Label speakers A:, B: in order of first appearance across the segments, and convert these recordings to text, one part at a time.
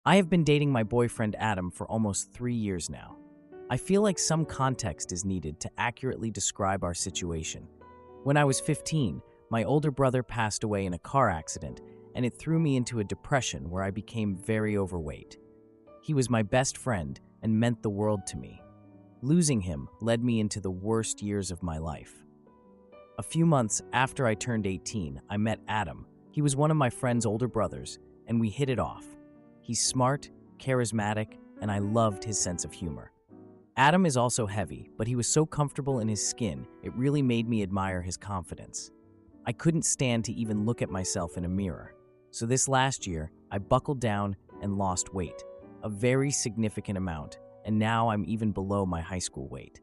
A: I have been dating my boyfriend Adam for almost 3 years now. I feel like some context is needed to accurately describe our situation. When I was 15, my older brother passed away in a car accident, and it threw me into a depression where I became very overweight. He was my best friend and meant the world to me. Losing him led me into the worst years of my life. A few months after I turned 18, I met Adam. He was one of my friend's older brothers, and we hit it off. He's smart, charismatic, and I loved his sense of humor. Adam is also heavy, but he was so comfortable in his skin, it really made me admire his confidence. I couldn't stand to even look at myself in a mirror. So this last year, I buckled down and lost weight, a very significant amount, and now I'm even below my high school weight.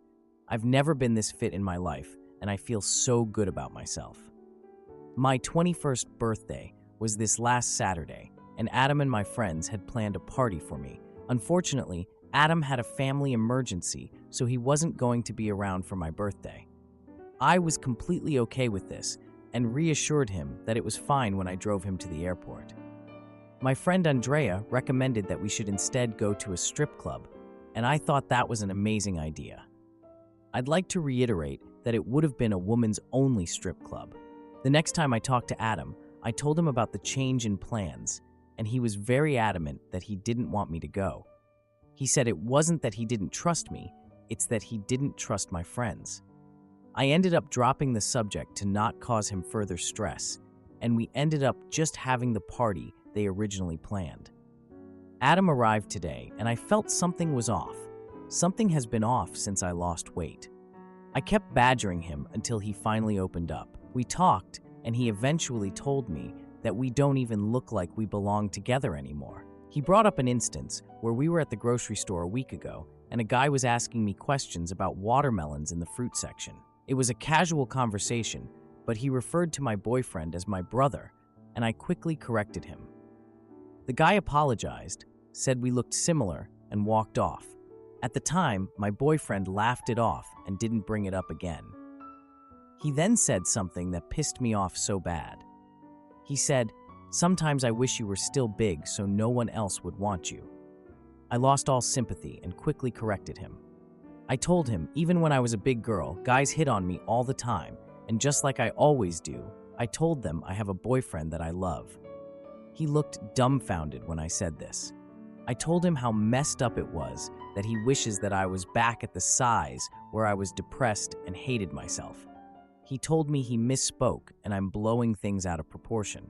A: I've never been this fit in my life, and I feel so good about myself. My 21st birthday was this last Saturday, and Adam and my friends had planned a party for me. Unfortunately, Adam had a family emergency, so he wasn't going to be around for my birthday. I was completely okay with this and reassured him that it was fine when I drove him to the airport. My friend Andrea recommended that we should instead go to a strip club, and I thought that was an amazing idea. I'd like to reiterate that it would have been a women's-only strip club. The next time I talked to Adam, I told him about the change in plans, and he was very adamant that he didn't want me to go. He said it wasn't that he didn't trust me, it's that he didn't trust my friends. I ended up dropping the subject to not cause him further stress, and we ended up just having the party they originally planned. Adam arrived today, and I felt something was off. Something has been off since I lost weight. I kept badgering him until he finally opened up. We talked, and he eventually told me that we don't even look like we belong together anymore. He brought up an instance where we were at the grocery store a week ago, and a guy was asking me questions about watermelons in the fruit section. It was a casual conversation, but he referred to my boyfriend as my brother, and I quickly corrected him. The guy apologized, said we looked similar, and walked off. At the time, my boyfriend laughed it off and didn't bring it up again. He then said something that pissed me off so bad. He said, "Sometimes I wish you were still big so no one else would want you." I lost all sympathy and quickly corrected him. I told him, even when I was a big girl, guys hit on me all the time, and just like I always do, I told them I have a boyfriend that I love. He looked dumbfounded when I said this. I told him how messed up it was, that he wishes that I was back at the size where I was depressed and hated myself. He told me he misspoke and I'm blowing things out of proportion.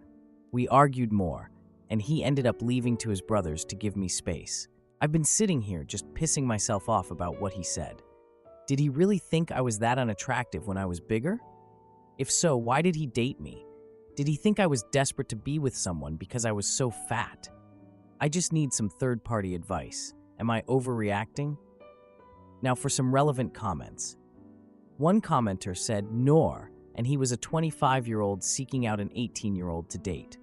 A: We argued more, and he ended up leaving to his brothers to give me space. I've been sitting here just pissing myself off about what he said. Did he really think I was that unattractive when I was bigger? If so, why did he date me? Did he think I was desperate to be with someone because I was so fat? I just need some third-party advice. Am I overreacting? Now for some relevant comments. One commenter said, "Nor," and he was a 25-year-old seeking out an 18-year-old to date.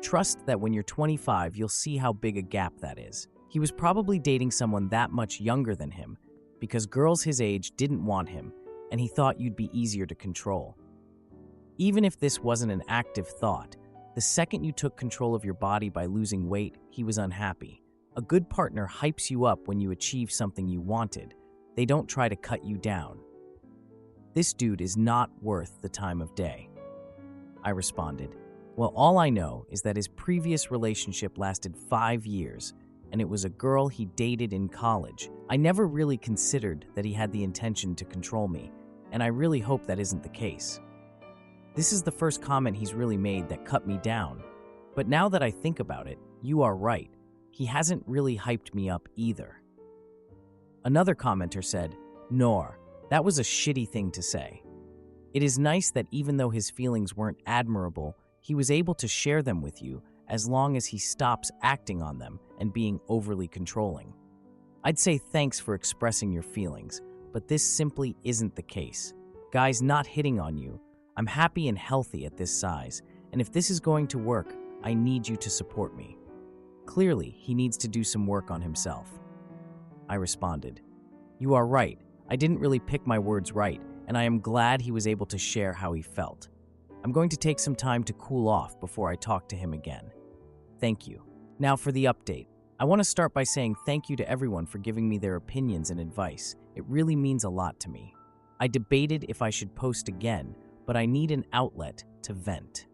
A: Trust that when you're 25, you'll see how big a gap that is. He was probably dating someone that much younger than him because girls his age didn't want him, and he thought you'd be easier to control. Even if this wasn't an active thought, the second you took control of your body by losing weight, he was unhappy. A good partner hypes you up when you achieve something you wanted. They don't try to cut you down. This dude is not worth the time of day. I responded, "Well, all I know is that his previous relationship lasted 5 years, and it was a girl he dated in college. I never really considered that he had the intention to control me, and I really hope that isn't the case." This is the first comment he's really made that cut me down, but now that I think about it, you are right. He hasn't really hyped me up either. Another commenter said, "Nor, that was a shitty thing to say. It is nice that even though his feelings weren't admirable, he was able to share them with you as long as he stops acting on them and being overly controlling. I'd say thanks for expressing your feelings, but this simply isn't the case. Guys not hitting on you, I'm happy and healthy at this size, and if this is going to work, I need you to support me." Clearly, he needs to do some work on himself. I responded, "You are right. I didn't really pick my words right, and I am glad he was able to share how he felt. I'm going to take some time to cool off before I talk to him again. Thank you." Now for the update. I want to start by saying thank you to everyone for giving me their opinions and advice. It really means a lot to me. I debated if I should post again, but I need an outlet to vent.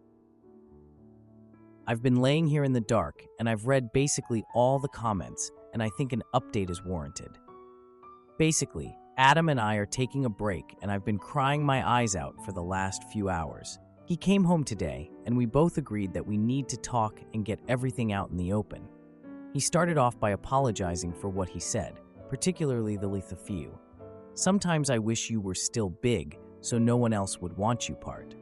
A: I've been laying here in the dark, and I've read basically all the comments, and I think an update is warranted. Basically, Adam and I are taking a break, and I've been crying my eyes out for the last few hours. He came home today, and we both agreed that we need to talk and get everything out in the open. He started off by apologizing for what he said, particularly the "lethal few. Sometimes I wish you were still big, so no one else would want you" part.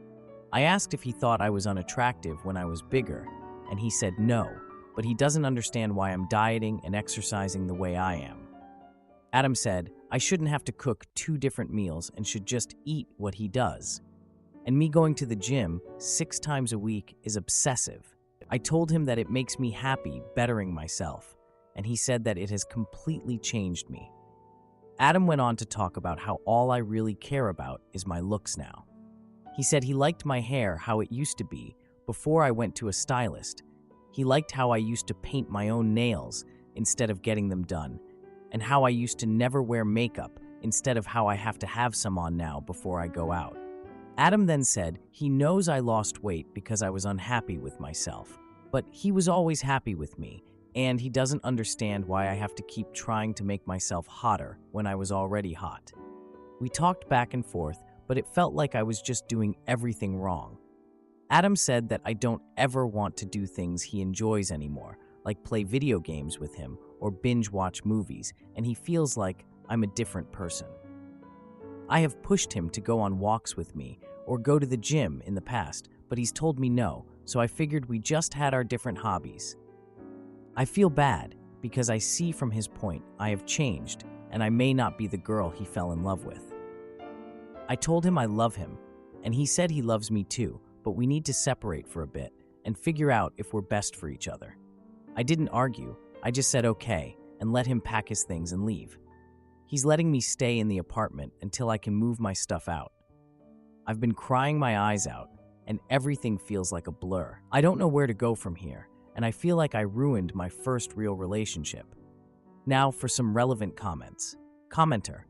A: I asked if he thought I was unattractive when I was bigger, and he said no, but he doesn't understand why I'm dieting and exercising the way I am. Adam said I shouldn't have to cook 2 different meals and should just eat what he does. And me going to the gym 6 times a week is obsessive. I told him that it makes me happy bettering myself, and he said that it has completely changed me. Adam went on to talk about how all I really care about is my looks now. He said he liked my hair how it used to be before I went to a stylist. He liked how I used to paint my own nails instead of getting them done, and how I used to never wear makeup instead of how I have to have some on now before I go out. Adam then said he knows I lost weight because I was unhappy with myself, but he was always happy with me, and he doesn't understand why I have to keep trying to make myself hotter when I was already hot. We talked back and forth, but it felt like I was just doing everything wrong. Adam said that I don't ever want to do things he enjoys anymore, like play video games with him or binge watch movies, and he feels like I'm a different person. I have pushed him to go on walks with me or go to the gym in the past, but he's told me no, so I figured we just had our different hobbies. I feel bad because I see from his point I have changed and I may not be the girl he fell in love with. I told him I love him, and he said he loves me too, but we need to separate for a bit and figure out if we're best for each other. I didn't argue, I just said okay and let him pack his things and leave. He's letting me stay in the apartment until I can move my stuff out. I've been crying my eyes out, and everything feels like a blur. I don't know where to go from here, and I feel like I ruined my first real relationship. Now for some relevant comments. Commenter: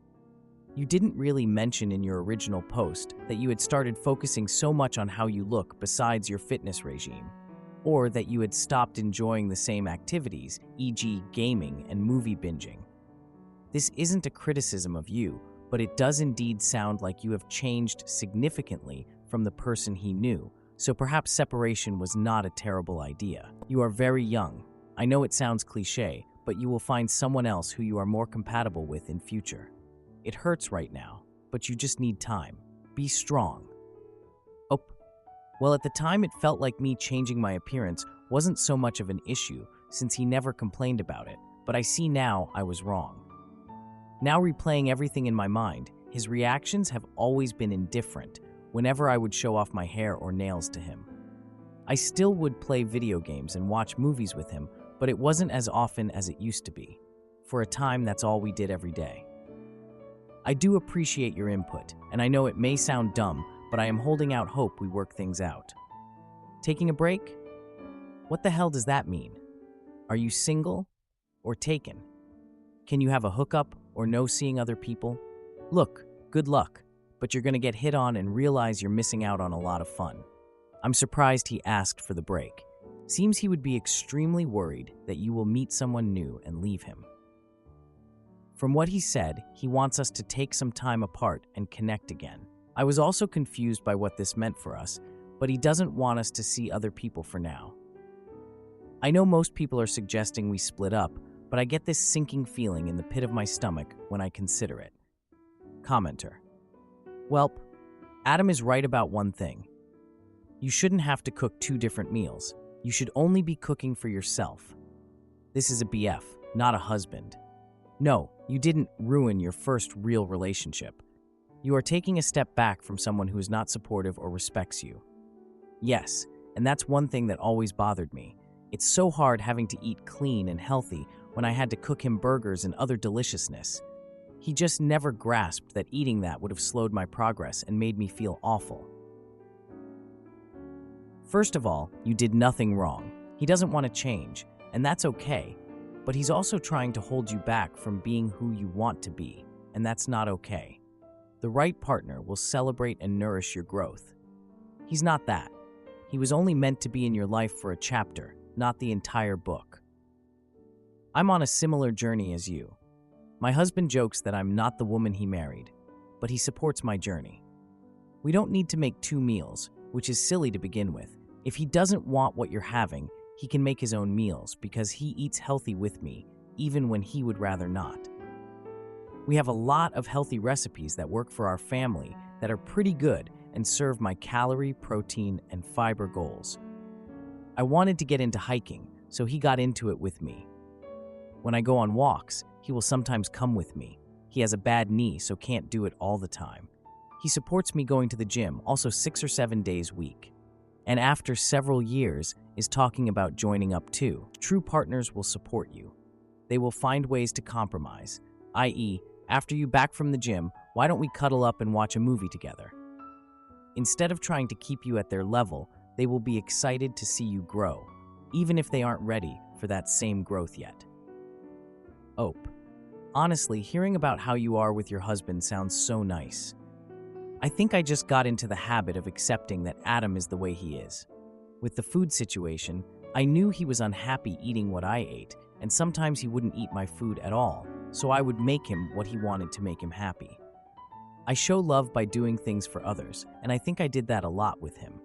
A: you didn't really mention in your original post that you had started focusing so much on how you look besides your fitness regime, or that you had stopped enjoying the same activities, e.g. gaming and movie binging. This isn't a criticism of you, but it does indeed sound like you have changed significantly from the person he knew, so perhaps separation was not a terrible idea. You are very young. I know it sounds cliché, but you will find someone else who you are more compatible with in future. It hurts right now, but you just need time. Be strong. Oh, well, at the time it felt like me changing my appearance wasn't so much of an issue since he never complained about it, but I see now I was wrong. Now replaying everything in my mind, his reactions have always been indifferent whenever I would show off my hair or nails to him. I still would play video games and watch movies with him, but it wasn't as often as it used to be. For a time, that's all we did every day. I do appreciate your input, and I know it may sound dumb, but I am holding out hope we work things out. Taking a break? What the hell does that mean? Are you single or taken? Can you have a hookup or no seeing other people? Look, good luck, but you're gonna get hit on and realize you're missing out on a lot of fun. I'm surprised he asked for the break. Seems he would be extremely worried that you will meet someone new and leave him. From what he said, he wants us to take some time apart and connect again. I was also confused by what this meant for us, but he doesn't want us to see other people for now. I know most people are suggesting we split up, but I get this sinking feeling in the pit of my stomach when I consider it. Commenter: welp, Adam is right about one thing. You shouldn't have to cook 2 different meals. You should only be cooking for yourself. This is a BF, not a husband. No, you didn't ruin your first real relationship. You are taking a step back from someone who is not supportive or respects you. Yes, and that's one thing that always bothered me. It's so hard having to eat clean and healthy when I had to cook him burgers and other deliciousness. He just never grasped that eating that would have slowed my progress and made me feel awful. First of all, you did nothing wrong. He doesn't want to change, and that's okay. but he's also trying to hold you back from being who you want to be, and that's not okay. The right partner will celebrate and nourish your growth. He's not that. He was only meant to be in your life for a chapter, not the entire book. I'm on a similar journey as you. My husband jokes that I'm not the woman he married, but he supports my journey. We don't need to make 2 meals, which is silly to begin with. If he doesn't want what you're having, he can make his own meals because he eats healthy with me, even when he would rather not. We have a lot of healthy recipes that work for our family that are pretty good and serve my calorie, protein, and fiber goals. I wanted to get into hiking, so he got into it with me. When I go on walks, he will sometimes come with me. He has a bad knee, so can't do it all the time. He supports me going to the gym, also 6 or 7 days a week. And after several years, is talking about joining up too. True partners will support you. They will find ways to compromise, i.e., after you back from the gym, why don't we cuddle up and watch a movie together? Instead of trying to keep you at their level, they will be excited to see you grow, even if they aren't ready for that same growth yet. Ope. Honestly, hearing about how you are with your husband sounds so nice. I think I just got into the habit of accepting that Adam is the way he is. With the food situation, I knew he was unhappy eating what I ate, and sometimes he wouldn't eat my food at all, so I would make him what he wanted to make him happy. I show love by doing things for others, and I think I did that a lot with him.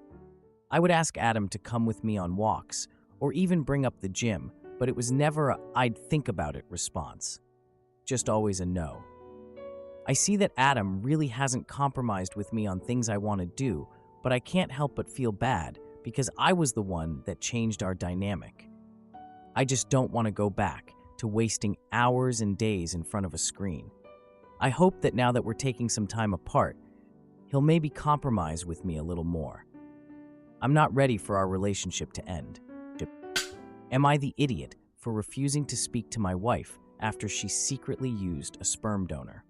A: I would ask Adam to come with me on walks, or even bring up the gym, but it was never a "I'd think about it" response. Just always a no. I see that Adam really hasn't compromised with me on things I want to do, but I can't help but feel bad because I was the one that changed our dynamic. I just don't want to go back to wasting hours and days in front of a screen. I hope that now that we're taking some time apart, he'll maybe compromise with me a little more. I'm not ready for our relationship to end. Am I the idiot for refusing to speak to my wife after she secretly used a sperm donor?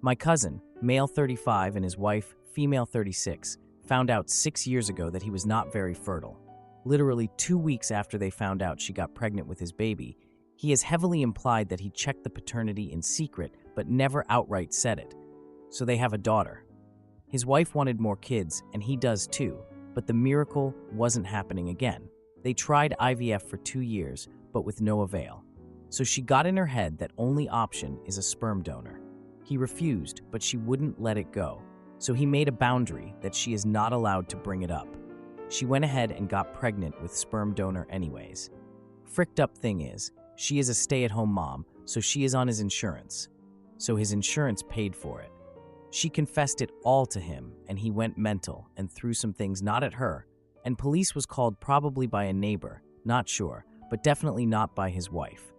A: My cousin, male 35, and his wife, female 36, found out 6 years ago that he was not very fertile. Literally 2 weeks after they found out she got pregnant with his baby, he has heavily implied that he checked the paternity in secret but never outright said it. So they have a daughter. His wife wanted more kids, and he does too, but the miracle wasn't happening again. They tried IVF for 2 years, but with no avail. So she got in her head that only option is a sperm donor. He refused, but she wouldn't let it go. So he made a boundary that she is not allowed to bring it up. She went ahead and got pregnant with sperm donor anyways. Fricked up thing is, she is a stay-at-home mom, so she is on his insurance. So his insurance paid for it. She confessed it all to him, and he went mental and threw some things not at her, and police was called probably by a neighbor, not sure, but definitely not by his wife.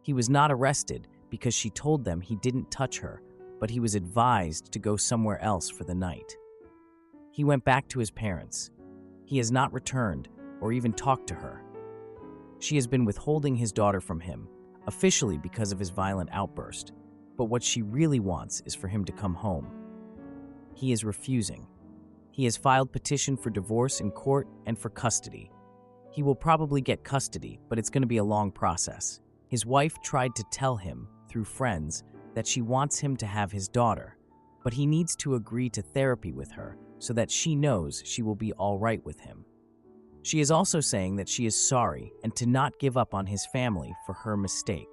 A: He was not arrested because she told them he didn't touch her, but he was advised to go somewhere else for the night. He went back to his parents. He has not returned or even talked to her. She has been withholding his daughter from him, officially because of his violent outburst, but what she really wants is for him to come home. He is refusing. He has filed petition for divorce in court and for custody. He will probably get custody, but it's going to be a long process. His wife tried to tell him, through friends, that she wants him to have his daughter, but he needs to agree to therapy with her so that she knows she will be all right with him. She is also saying that she is sorry and to not give up on his family for her mistake.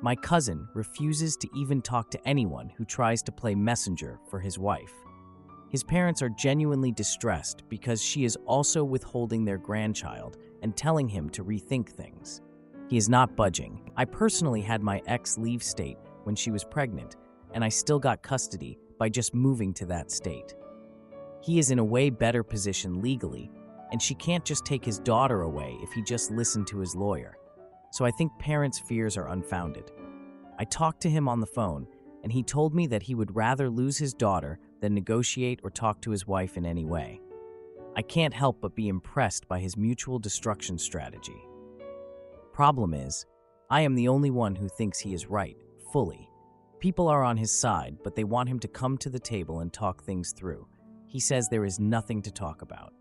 A: My cousin refuses to even talk to anyone who tries to play messenger for his wife. His parents are genuinely distressed because she is also withholding their grandchild and telling him to rethink things. He is not budging. I personally had my ex leave state when she was pregnant, and I still got custody by just moving to that state. He is in a way better position legally, and she can't just take his daughter away if he just listened to his lawyer. So I think parents' fears are unfounded. I talked to him on the phone, and he told me that he would rather lose his daughter than negotiate or talk to his wife in any way. I can't help but be impressed by his mutual destruction strategy. Problem is, I am the only one who thinks he is right, fully. People are on his side, but they want him to come to the table and talk things through. He says there is nothing to talk about.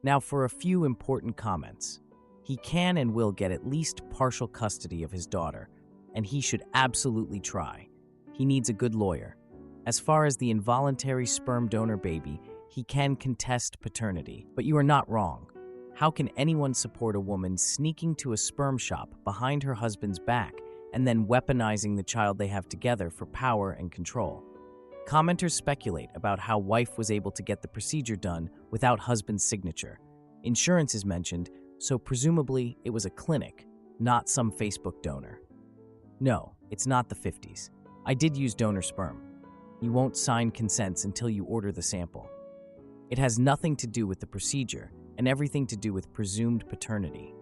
A: Now for a few important comments. he can and will get at least partial custody of his daughter, and he should absolutely try. He needs a good lawyer. As far as the involuntary sperm donor baby, he can contest paternity. But you are not wrong. How can anyone support a woman sneaking to a sperm shop behind her husband's back and then weaponizing the child they have together for power and control? Commenters speculate about how wife was able to get the procedure done without husband's signature. Insurance is mentioned, so presumably it was a clinic, not some Facebook donor. No, it's not the 50s. I did use donor sperm. You won't sign consents until you order the sample. It has nothing to do with the procedure and everything to do with presumed paternity.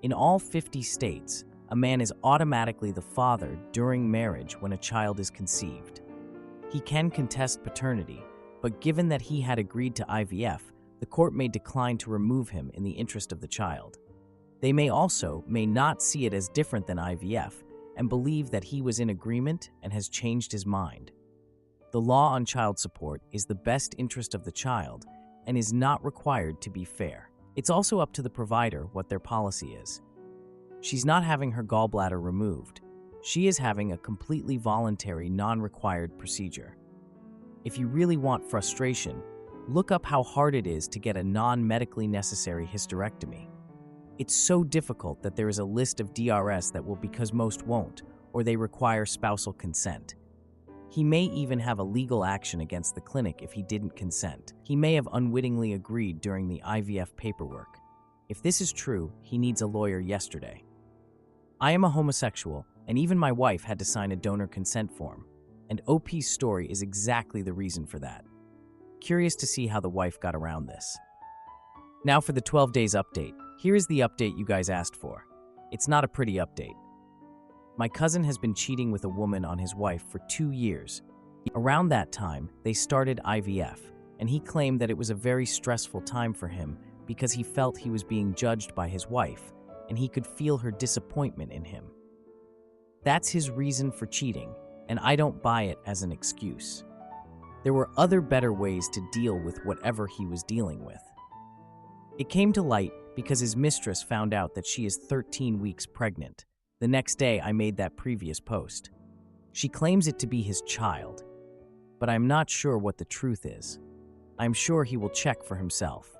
A: In all 50 states, a man is automatically the father during marriage when a child is conceived. He can contest paternity, but given that he had agreed to IVF, the court may decline to remove him in the interest of the child. They may not see it as different than IVF and believe that he was in agreement and has changed his mind. The law on child support is the best interest of the child and is not required to be fair. It's also up to the provider what their policy is. She's not having her gallbladder removed. She is having a completely voluntary, non-required procedure. If you really want frustration, look up how hard it is to get a non-medically necessary hysterectomy. It's so difficult that there is a list of DRS that will because most won't, or they require spousal consent. He may even have a legal action against the clinic if he didn't consent. He may have unwittingly agreed during the IVF paperwork. If this is true, he needs a lawyer yesterday. I am a homosexual, and even my wife had to sign a donor consent form, and OP's story is exactly the reason for that. Curious to see how the wife got around this. Now for the 12 days update. Here is the update you guys asked for. It's not a pretty update. My cousin has been cheating with a woman on his wife for 2 years. Around that time, they started IVF, and he claimed that it was a very stressful time for him because he felt he was being judged by his wife, and he could feel her disappointment in him. That's his reason for cheating, and I don't buy it as an excuse. There were other better ways to deal with whatever he was dealing with. It came to light because his mistress found out that she is 13 weeks pregnant. The next day, I made that previous post. She claims it to be his child, but I'm not sure what the truth is. I'm sure he will check for himself.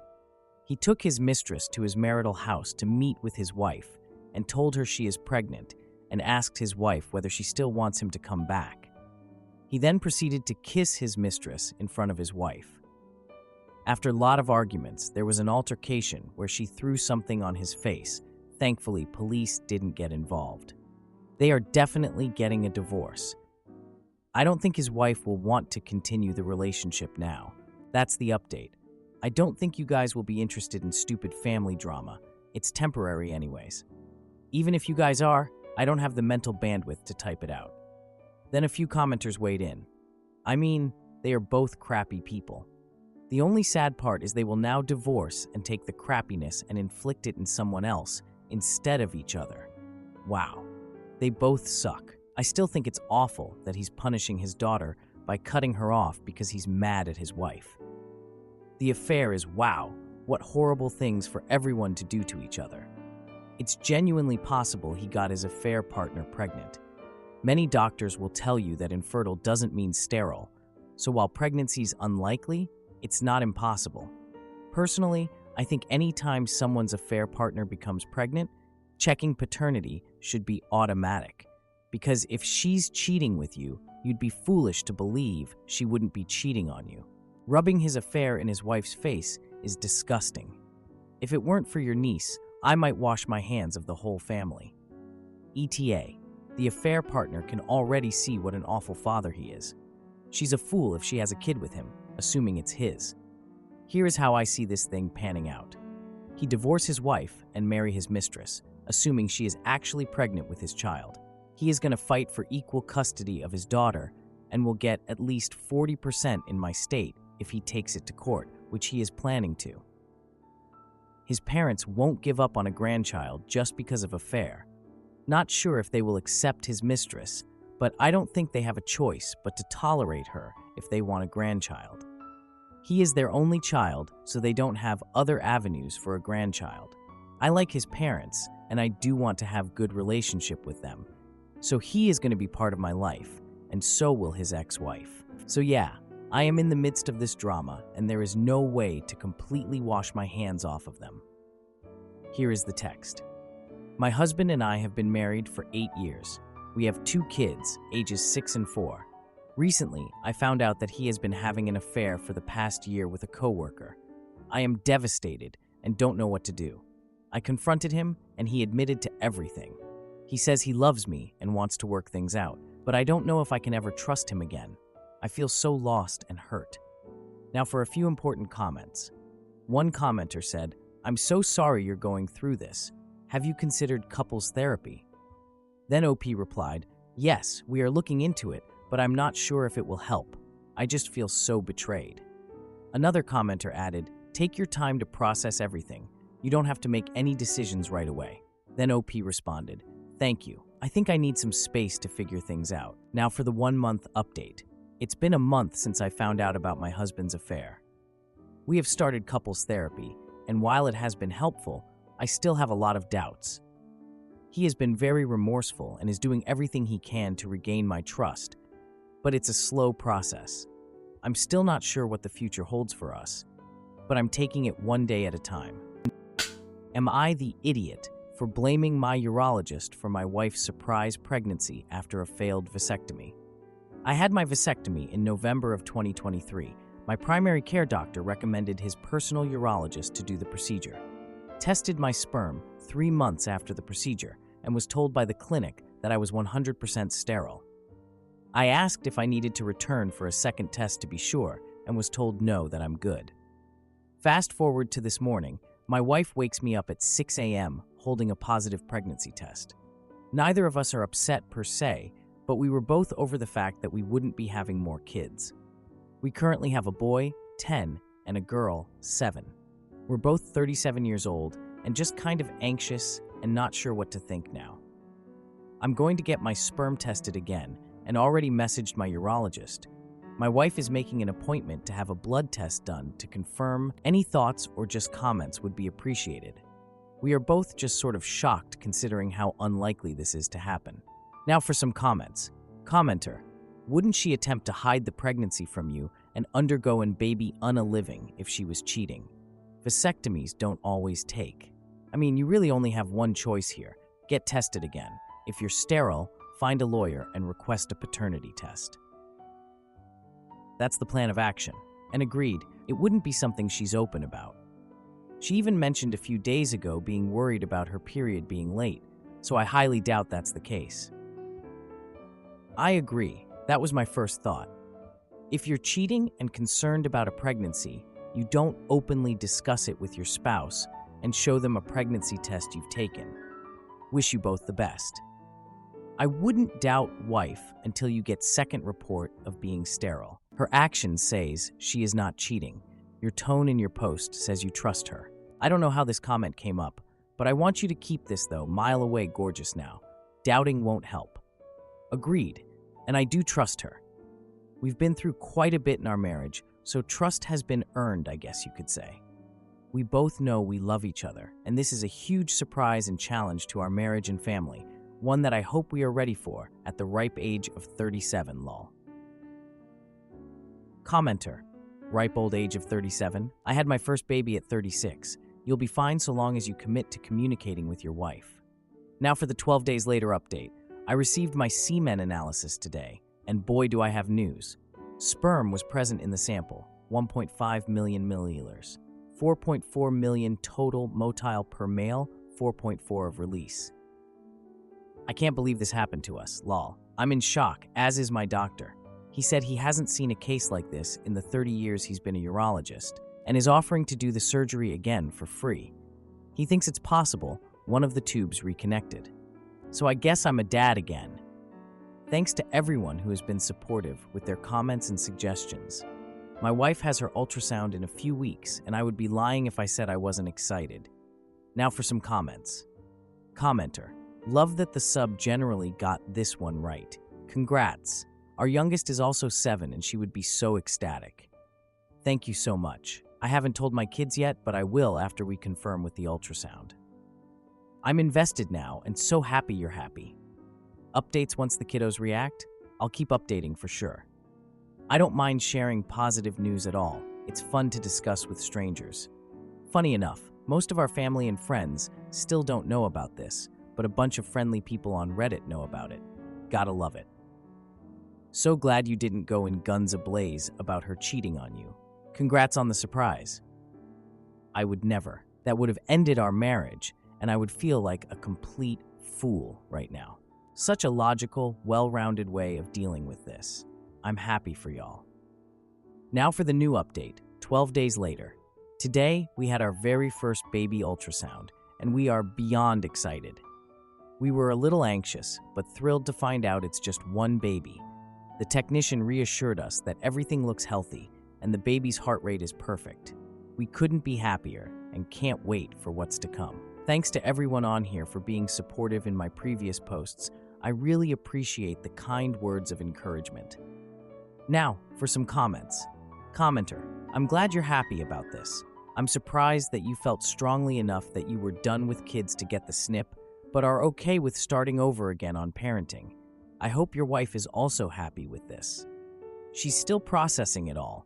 A: He took his mistress to his marital house to meet with his wife and told her she is pregnant and asked his wife whether she still wants him to come back. He then proceeded to kiss his mistress in front of his wife. After a lot of arguments, there was an altercation where she threw something on his face. Thankfully, police didn't get involved. They are definitely getting a divorce. I don't think his wife will want to continue the relationship now. That's the update. I don't think you guys will be interested in stupid family drama. It's temporary anyways. Even if you guys are, I don't have the mental bandwidth to type it out. Then a few commenters weighed in. I mean, they are both crappy people. The only sad part is they will now divorce and take the crappiness and inflict it in someone else instead of each other. Wow. They both suck. I still think it's awful that he's punishing his daughter by cutting her off because he's mad at his wife. The affair is wow, what horrible things for everyone to do to each other. It's genuinely possible he got his affair partner pregnant. Many doctors will tell you that infertile doesn't mean sterile, so while pregnancy's unlikely, it's not impossible. Personally, I think anytime someone's affair partner becomes pregnant, checking paternity should be automatic. Because if she's cheating with you, you'd be foolish to believe she wouldn't be cheating on you. Rubbing his affair in his wife's face is disgusting. If it weren't for your niece, I might wash my hands of the whole family. ETA, the affair partner can already see what an awful father he is. She's a fool if she has a kid with him, assuming it's his. Here is how I see this thing panning out. He divorce his wife and marry his mistress, assuming she is actually pregnant with his child. He is going to fight for equal custody of his daughter and will get at least 40% in my state if he takes it to court, which he is planning to. His parents won't give up on a grandchild just because of affair. Not sure if they will accept his mistress, but I don't think they have a choice but to tolerate her if they want a grandchild. He is their only child, so they don't have other avenues for a grandchild. I like his parents, and I do want to have good relationship with them. So he is going to be part of my life, and so will his ex-wife. So yeah, I am in the midst of this drama, and there is no way to completely wash my hands off of them. Here is the text. My husband and I have been married for 8 years. We have 2 kids, ages 6 and 4. Recently, I found out that he has been having an affair for the past year with a coworker. I am devastated and don't know what to do. I confronted him, and he admitted to everything. He says he loves me and wants to work things out, but I don't know if I can ever trust him again. I feel so lost and hurt. Now for a few important comments. One commenter said, "I'm so sorry you're going through this. Have you considered couples therapy?" Then OP replied, "Yes, we are looking into it, but I'm not sure if it will help. I just feel so betrayed." Another commenter added, "Take your time to process everything. You don't have to make any decisions right away." Then OP responded, "Thank you. I think I need some space to figure things out." Now for the 1-month update. It's been a month since I found out about my husband's affair. We have started couples therapy, and while it has been helpful, I still have a lot of doubts. He has been very remorseful and is doing everything he can to regain my trust, but it's a slow process. I'm still not sure what the future holds for us, but I'm taking it one day at a time. Am I the idiot for blaming my urologist for my wife's surprise pregnancy after a failed vasectomy? I had my vasectomy in November of 2023. My primary care doctor recommended his personal urologist to do the procedure. Tested my sperm 3 months after the procedure and was told by the clinic that I was 100% sterile. I asked if I needed to return for a second test to be sure and was told no, that I'm good. Fast forward to this morning, my wife wakes me up at 6 a.m. holding a positive pregnancy test. Neither of us are upset per se, but we were both over the fact that we wouldn't be having more kids. We currently have a boy, 10, and a girl, 7. We're both 37 years old and just kind of anxious and not sure what to think now. I'm going to get my sperm tested again and already messaged my urologist. My wife is making an appointment to have a blood test done to confirm. Any thoughts or just comments would be appreciated. We are both just sort of shocked considering how unlikely this is to happen. Now for some comments. Commenter, wouldn't she attempt to hide the pregnancy from you and undergo and baby a living if she was cheating? Vasectomies don't always take. I mean, you really only have one choice here. Get tested again. If you're sterile, find a lawyer and request a paternity test. That's the plan of action. And agreed, it wouldn't be something she's open about. She even mentioned a few days ago being worried about her period being late, so I highly doubt that's the case. I agree. That was my first thought. If you're cheating and concerned about a pregnancy, you don't openly discuss it with your spouse and show them a pregnancy test you've taken. Wish you both the best. I wouldn't doubt wife until you get second report of being sterile. Her action says she is not cheating. Your tone in your post says you trust her. I don't know how this comment came up, but I want you to keep this though, mile away gorgeous now. Doubting won't help. Agreed, and I do trust her. We've been through quite a bit in our marriage, so trust has been earned, I guess you could say. We both know we love each other, and this is a huge surprise and challenge to our marriage and family, one that I hope we are ready for at the ripe age of 37, lol. Commenter, ripe old age of 37? I had my first baby at 36. You'll be fine so long as you commit to communicating with your wife. Now for the 12 days later update. I received my semen analysis today, and boy do I have news. Sperm was present in the sample, 1.5 million milliliters, 4.4 million total motile per male, 4.4 of release. I can't believe this happened to us, lol. I'm in shock, as is my doctor. He said he hasn't seen a case like this in the 30 years he's been a urologist, and is offering to do the surgery again for free. He thinks it's possible one of the tubes reconnected. So I guess I'm a dad again. Thanks to everyone who has been supportive with their comments and suggestions. My wife has her ultrasound in a few weeks, and I would be lying if I said I wasn't excited. Now for some comments. Commenter, love that the sub generally got this one right. Congrats. Our youngest is also 7 and she would be so ecstatic. Thank you so much. I haven't told my kids yet, but I will after we confirm with the ultrasound. I'm invested now and so happy you're happy. Updates once the kiddos react? I'll keep updating for sure. I don't mind sharing positive news at all. It's fun to discuss with strangers. Funny enough, most of our family and friends still don't know about this, but a bunch of friendly people on Reddit know about it. Gotta love it. So glad you didn't go in guns ablaze about her cheating on you. Congrats on the surprise. I would never. That would have ended our marriage, and I would feel like a complete fool right now. Such a logical, well-rounded way of dealing with this. I'm happy for y'all. Now for the new update, 12 days later. Today, we had our very first baby ultrasound, and we are beyond excited. We were a little anxious, but thrilled to find out it's just one baby. The technician reassured us that everything looks healthy, and the baby's heart rate is perfect. We couldn't be happier, and can't wait for what's to come. Thanks to everyone on here for being supportive in my previous posts. I really appreciate the kind words of encouragement. Now, for some comments. Commenter, I'm glad you're happy about this. I'm surprised that you felt strongly enough that you were done with kids to get the snip, but are okay with starting over again on parenting. I hope your wife is also happy with this. She's still processing it all.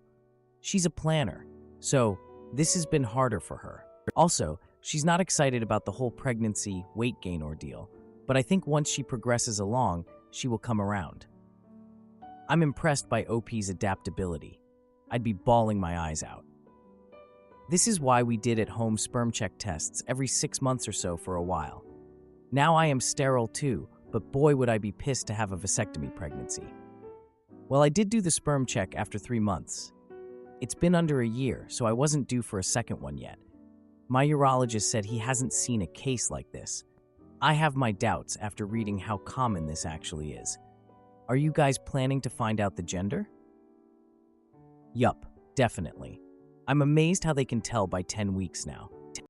A: She's a planner, so this has been harder for her. Also, she's not excited about the whole pregnancy, weight gain ordeal, but I think once she progresses along, she will come around. I'm impressed by OP's adaptability. I'd be bawling my eyes out. This is why we did at-home sperm check tests every 6 months or so for a while. Now I am sterile too, but boy would I be pissed to have a vasectomy pregnancy. Well, I did do the sperm check after 3 months. It's been under a year, so I wasn't due for a second one yet. My urologist said he hasn't seen a case like this. I have my doubts after reading how common this actually is. Are you guys planning to find out the gender? Yup, definitely. I'm amazed how they can tell by 10 weeks now.